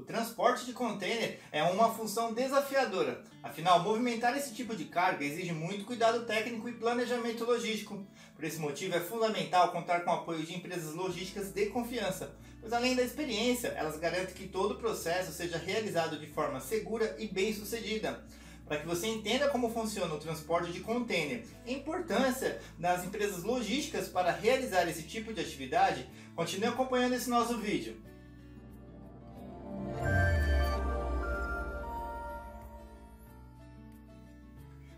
transporte de container é uma função desafiadora, afinal, movimentar esse tipo de carga exige muito cuidado técnico e planejamento logístico. Por esse motivo, é fundamental contar com o apoio de empresas logísticas de confiança, pois além da experiência, elas garantem que todo o processo seja realizado de forma segura e bem-sucedida. Para que você entenda como funciona o transporte de container e a importância das empresas logísticas para realizar esse tipo de atividade, continue acompanhando esse nosso vídeo.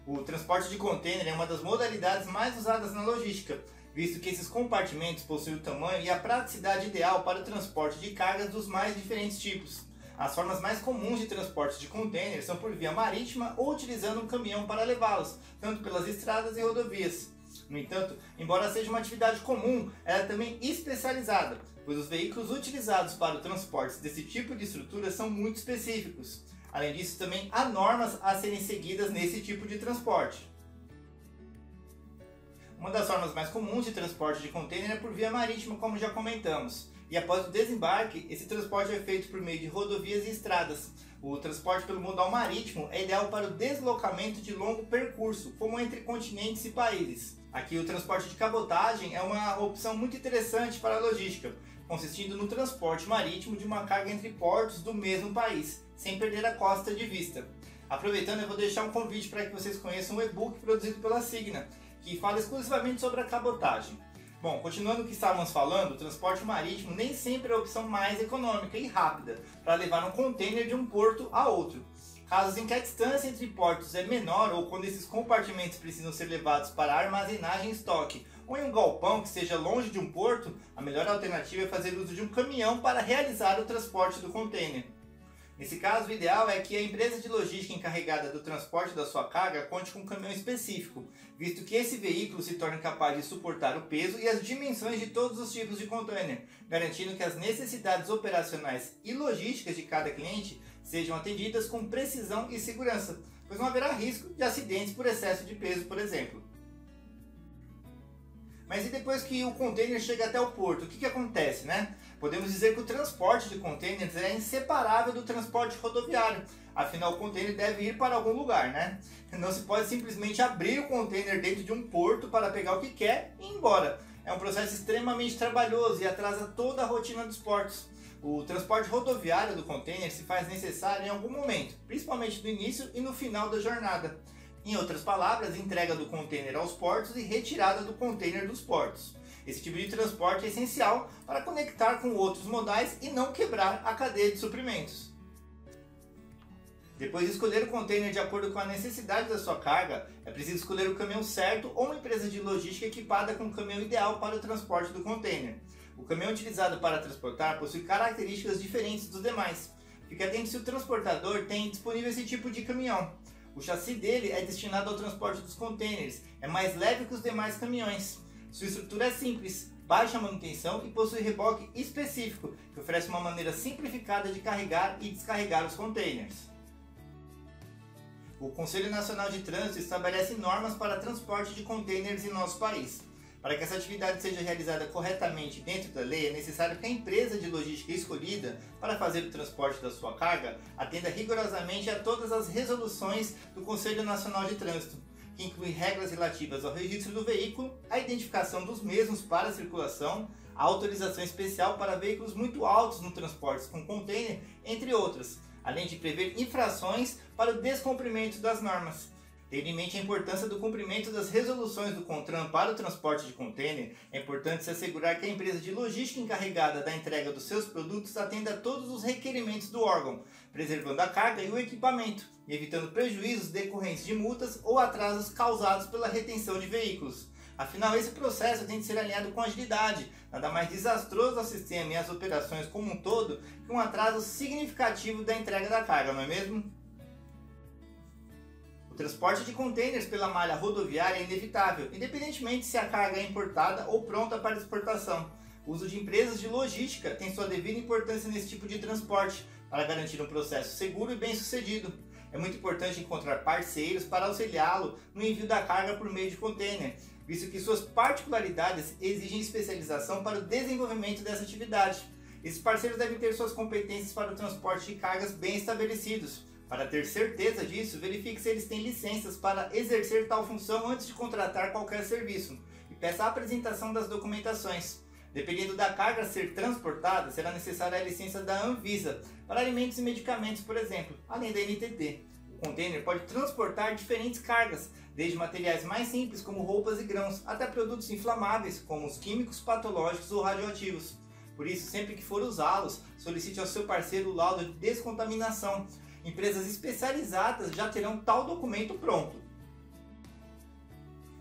O transporte de container é uma das modalidades mais usadas na logística, visto que esses compartimentos possuem o tamanho e a praticidade ideal para o transporte de cargas dos mais diferentes tipos. As formas mais comuns de transporte de container são por via marítima ou utilizando um caminhão para levá-los, tanto pelas estradas e rodovias. No entanto, embora seja uma atividade comum, ela é também especializada, pois os veículos utilizados para o transporte desse tipo de estrutura são muito específicos. Além disso, também há normas a serem seguidas nesse tipo de transporte. Uma das formas mais comuns de transporte de container é por via marítima, como já comentamos. E após o desembarque, esse transporte é feito por meio de rodovias e estradas. O transporte pelo modal marítimo é ideal para o deslocamento de longo percurso, como entre continentes e países. Aqui o transporte de cabotagem é uma opção muito interessante para a logística, consistindo no transporte marítimo de uma carga entre portos do mesmo país, sem perder a costa de vista. Aproveitando, eu vou deixar um convite para que vocês conheçam um e-book produzido pela Signa, que fala exclusivamente sobre a cabotagem. Bom, continuando o que estávamos falando, o transporte marítimo nem sempre é a opção mais econômica e rápida para levar um container de um porto a outro. Casos em que a distância entre portos é menor ou quando esses compartimentos precisam ser levados para armazenagem em estoque ou em um galpão que esteja longe de um porto, a melhor alternativa é fazer uso de um caminhão para realizar o transporte do container. Nesse caso, o ideal é que a empresa de logística encarregada do transporte da sua carga conte com um caminhão específico, visto que esse veículo se torne capaz de suportar o peso e as dimensões de todos os tipos de container, garantindo que as necessidades operacionais e logísticas de cada cliente sejam atendidas com precisão e segurança, pois não haverá risco de acidentes por excesso de peso, por exemplo. Mas e depois que o container chega até o porto, o que acontece, né? Podemos dizer que o transporte de containers é inseparável do transporte rodoviário, afinal o container deve ir para algum lugar, né? Não se pode simplesmente abrir o container dentro de um porto para pegar o que quer e ir embora. É um processo extremamente trabalhoso e atrasa toda a rotina dos portos. O transporte rodoviário do container se faz necessário em algum momento, principalmente no início e no final da jornada. Em outras palavras, entrega do container aos portos e retirada do container dos portos. Esse tipo de transporte é essencial para conectar com outros modais e não quebrar a cadeia de suprimentos. Depois de escolher o container de acordo com a necessidade da sua carga, é preciso escolher o caminhão certo ou uma empresa de logística equipada com o caminhão ideal para o transporte do container. O caminhão utilizado para transportar possui características diferentes dos demais. Fique atento se o transportador tem disponível esse tipo de caminhão. O chassi dele é destinado ao transporte dos containers, é mais leve que os demais caminhões. Sua estrutura é simples, baixa manutenção e possui reboque específico, que oferece uma maneira simplificada de carregar e descarregar os containers. O Conselho Nacional de Trânsito estabelece normas para transporte de containers em nosso país. Para que essa atividade seja realizada corretamente dentro da lei, é necessário que a empresa de logística escolhida para fazer o transporte da sua carga atenda rigorosamente a todas as resoluções do Conselho Nacional de Trânsito, que incluem regras relativas ao registro do veículo, a identificação dos mesmos para a circulação, a autorização especial para veículos muito altos no transporte com container, entre outras, além de prever infrações para o descumprimento das normas. Tendo em mente a importância do cumprimento das resoluções do CONTRAN para o transporte de container, é importante se assegurar que a empresa de logística encarregada da entrega dos seus produtos atenda a todos os requerimentos do órgão, preservando a carga e o equipamento, e evitando prejuízos decorrentes de multas ou atrasos causados pela retenção de veículos. Afinal, esse processo tem de ser alinhado com agilidade, nada mais desastroso ao sistema e às operações como um todo que um atraso significativo da entrega da carga, não é mesmo? O transporte de containers pela malha rodoviária é inevitável, independentemente se a carga é importada ou pronta para exportação. O uso de empresas de logística tem sua devida importância nesse tipo de transporte, para garantir um processo seguro e bem-sucedido. É muito importante encontrar parceiros para auxiliá-lo no envio da carga por meio de container, visto que suas particularidades exigem especialização para o desenvolvimento dessa atividade. Esses parceiros devem ter suas competências para o transporte de cargas bem estabelecidos. Para ter certeza disso, verifique se eles têm licenças para exercer tal função antes de contratar qualquer serviço e peça a apresentação das documentações. Dependendo da carga a ser transportada, será necessária a licença da Anvisa para alimentos e medicamentos, por exemplo, além da NTT. O container pode transportar diferentes cargas, desde materiais mais simples como roupas e grãos, até produtos inflamáveis como os químicos, patológicos ou radioativos. Por isso, sempre que for usá-los, solicite ao seu parceiro o laudo de descontaminação. Empresas especializadas já terão tal documento pronto.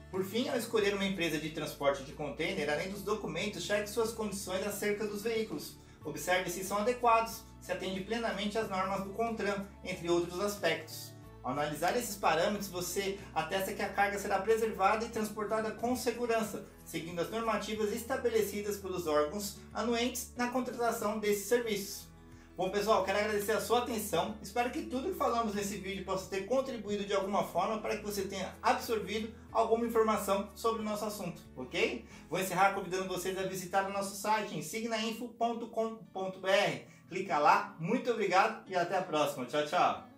Por fim, ao escolher uma empresa de transporte de container, além dos documentos, cheque suas condições acerca dos veículos. Observe se são adequados, se atende plenamente às normas do CONTRAN, entre outros aspectos. Ao analisar esses parâmetros, você atesta que a carga será preservada e transportada com segurança, seguindo as normativas estabelecidas pelos órgãos anuentes na contratação desses serviços. Bom pessoal, quero agradecer a sua atenção, espero que tudo que falamos nesse vídeo possa ter contribuído de alguma forma para que você tenha absorvido alguma informação sobre o nosso assunto, ok? Vou encerrar convidando vocês a visitar o nosso site em signainfo.com.br. Clica lá, muito obrigado e até a próxima, tchau, tchau!